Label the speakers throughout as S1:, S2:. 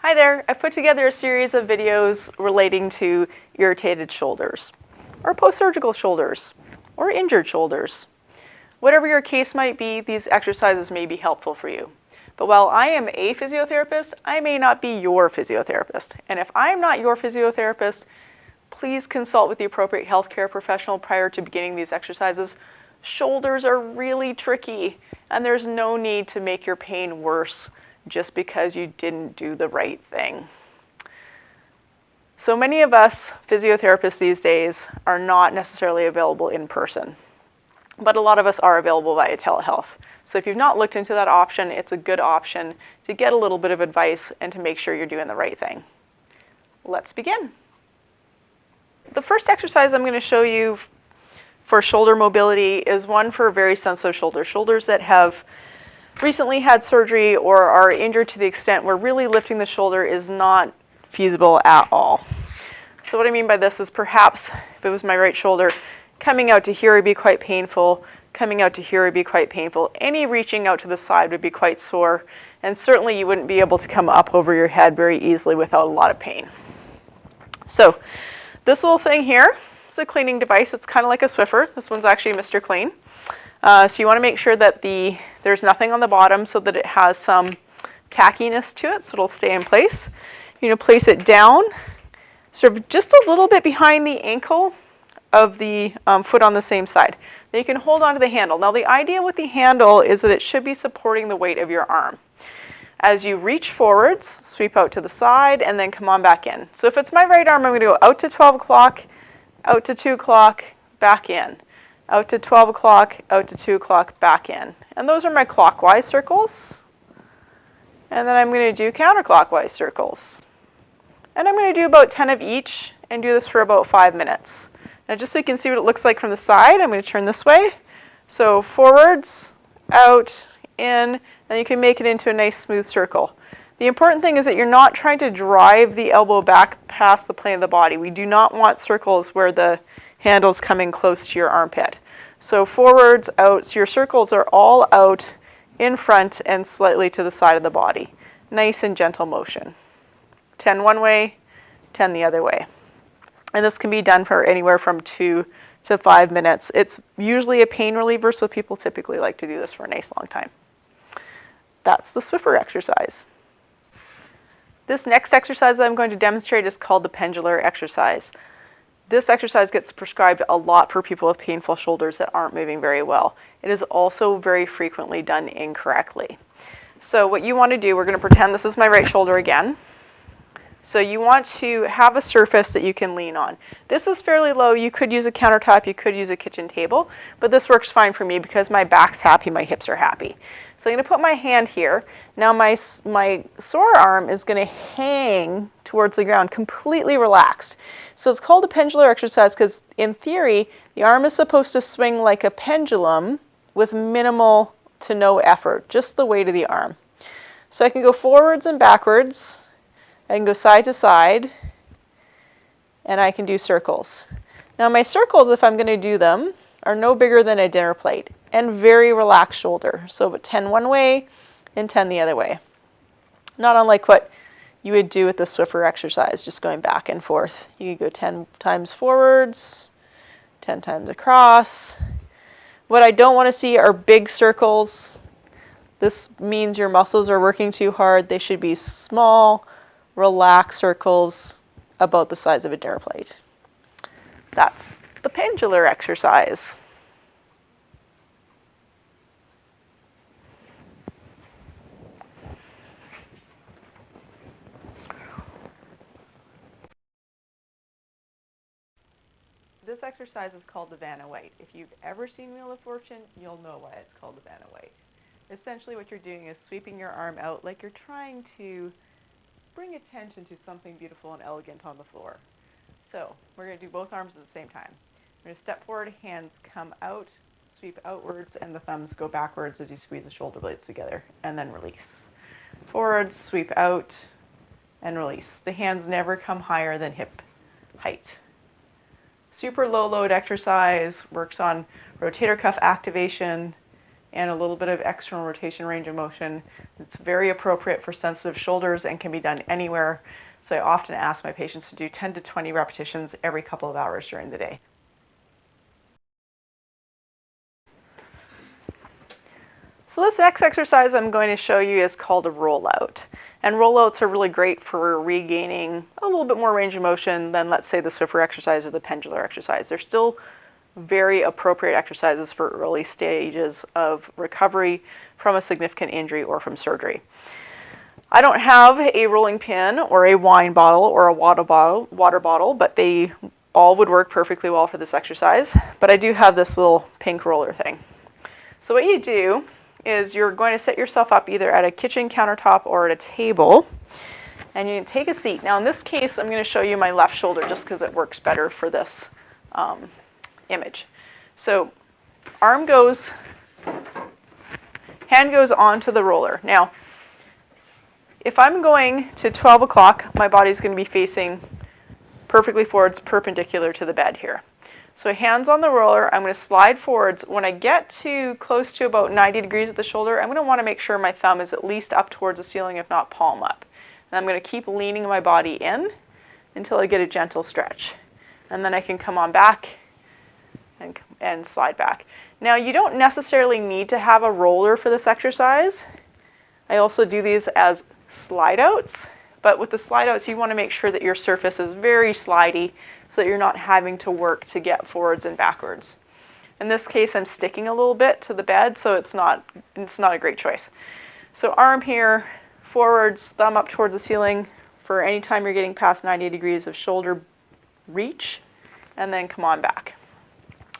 S1: Hi there, I've put together a series of videos relating to irritated shoulders, or post-surgical shoulders, or injured shoulders. Whatever your case might be, these exercises may be helpful for you. But while I am a physiotherapist, I may not be your physiotherapist. And if I'm not your physiotherapist, please consult with the appropriate healthcare professional prior to beginning these exercises. Shoulders are really tricky, and there's no need to make your pain worse just because you didn't do the right thing. So many of us physiotherapists these days are not necessarily available in person, but a lot of us are available via telehealth. So if you've not looked into that option, it's a good option to get a little bit of advice and to make sure you're doing the right thing. Let's begin. The first exercise I'm going to show you for shoulder mobility is one for very sensitive shoulders, shoulders that have recently had surgery or are injured to the extent where really lifting the shoulder is not feasible at all. So what I mean by this is perhaps if it was my right shoulder, coming out to here would be quite painful, coming out to here would be quite painful, any reaching out to the side would be quite sore, and certainly you wouldn't be able to come up over your head very easily without a lot of pain. So this little thing here is a cleaning device. It's kind of like a Swiffer. This one's actually Mr. Clean. So you want to make sure that there's nothing on the bottom so that it has some tackiness to it so it'll stay in place. You're going to place it down, sort of just a little bit behind the ankle of the foot on the same side. Then you can hold onto the handle. Now the idea with the handle is that it should be supporting the weight of your arm. As you reach forwards, sweep out to the side, and then come on back in. So if it's my right arm, I'm going to go out to 12 o'clock, out to 2 o'clock, back in. Out to 12 o'clock, out to 2 o'clock, back in. And those are my clockwise circles. And then I'm going to do counterclockwise circles. And I'm going to do about 10 of each and do this for about 5 minutes. Now just so you can see what it looks like from the side, I'm going to turn this way. So forwards, out, in, and you can make it into a nice smooth circle. The important thing is that you're not trying to drive the elbow back past the plane of the body. We do not want circles where the handle's coming close to your armpit. So forwards, out, so your circles are all out, in front, and slightly to the side of the body. Nice and gentle motion. 10 one way, 10 the other way. And this can be done for anywhere from 2 to 5 minutes. It's usually a pain reliever, so people typically like to do this for a nice long time. That's the Swiffer exercise. This next exercise that I'm going to demonstrate is called the Pendulum Exercise. This exercise gets prescribed a lot for people with painful shoulders that aren't moving very well. It is also very frequently done incorrectly. So what you want to do, we're going to pretend this is my right shoulder again. So you want to have a surface that you can lean on. This is fairly low. You could use a countertop, you could use a kitchen table, but this works fine for me because my back's happy, my hips are happy. So I'm going to put my hand here. Now my sore arm is going to hang towards the ground, completely relaxed. So it's called a pendular exercise because in theory, the arm is supposed to swing like a pendulum with minimal to no effort, just the weight of the arm. So I can go forwards and backwards. I can go side to side, and I can do circles. Now my circles, if I'm going to do them, are no bigger than a dinner plate and very relaxed shoulder. So about 10 one way and 10 the other way. Not unlike what you would do with the Swiffer exercise, just going back and forth. You could go 10 times forwards, 10 times across. What I don't want to see are big circles. This means your muscles are working too hard. They should be small, relaxed circles about the size of a dinner plate. That's the pendular exercise. This exercise is called the Vanna White. If you've ever seen Wheel of Fortune, you'll know why it's called the Vanna White. Essentially what you're doing is sweeping your arm out like you're trying to bring attention to something beautiful and elegant on the floor. So we're going to do both arms at the same time. We're going to step forward, hands come out, sweep outwards, and the thumbs go backwards as you squeeze the shoulder blades together, and then release. Forwards, sweep out, and release. The hands never come higher than hip height. Super low load exercise, works on rotator cuff activation, and a little bit of external rotation range of motion. It's very appropriate for sensitive shoulders and can be done anywhere. So I often ask my patients to do 10 to 20 repetitions every couple of hours during the day. So this next exercise I'm going to show you is called a rollout. And rollouts are really great for regaining a little bit more range of motion than, let's say, the Swiffer exercise or the Pendulum exercise. They're still very appropriate exercises for early stages of recovery from a significant injury or from surgery. I don't have a rolling pin or a wine bottle or a water bottle, but they all would work perfectly well for this exercise. But I do have this little pink roller thing. So what you do is you're going to set yourself up either at a kitchen countertop or at a table, and you can take a seat. Now in this case, I'm going to show you my left shoulder just because it works better for this image. So hand goes onto the roller. Now, if I'm going to 12 o'clock, my body's going to be facing perfectly forwards, perpendicular to the bed here. So hands on the roller, I'm going to slide forwards. When I get to close to about 90 degrees at the shoulder, I'm going to want to make sure my thumb is at least up towards the ceiling, if not palm up. And I'm going to keep leaning my body in until I get a gentle stretch. And then I can come on back and slide back. Now, you don't necessarily need to have a roller for this exercise. I also do these as slide outs. But with the slide outs, you want to make sure that your surface is very slidey so that you're not having to work to get forwards and backwards. In this case, I'm sticking a little bit to the bed, so it's not a great choice. So arm here, forwards, thumb up towards the ceiling for any time you're getting past 90 degrees of shoulder reach, and then come on back.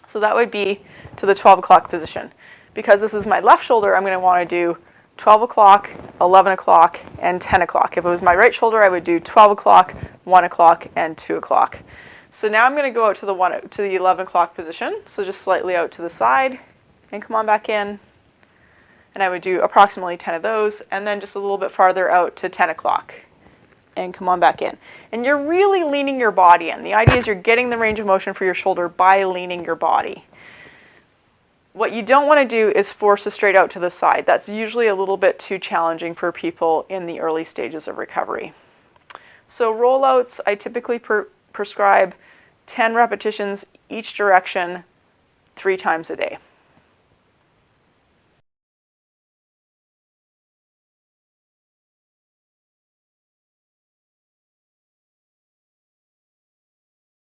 S1: So that would be to the 12 o'clock position. Because this is my left shoulder, I'm going to want to do 12 o'clock, 11 o'clock, and 10 o'clock. If it was my right shoulder, I would do 12 o'clock, 1 o'clock, and 2 o'clock. So now I'm going to go out to the 11 o'clock position, so just slightly out to the side, and come on back in. And I would do approximately 10 of those, and then just a little bit farther out to 10 o'clock, and come on back in. And you're really leaning your body in. The idea is you're getting the range of motion for your shoulder by leaning your body. What you don't want to do is force it straight out to the side. That's usually a little bit too challenging for people in the early stages of recovery. So rollouts, I typically prescribe 10 repetitions each direction 3 times a day.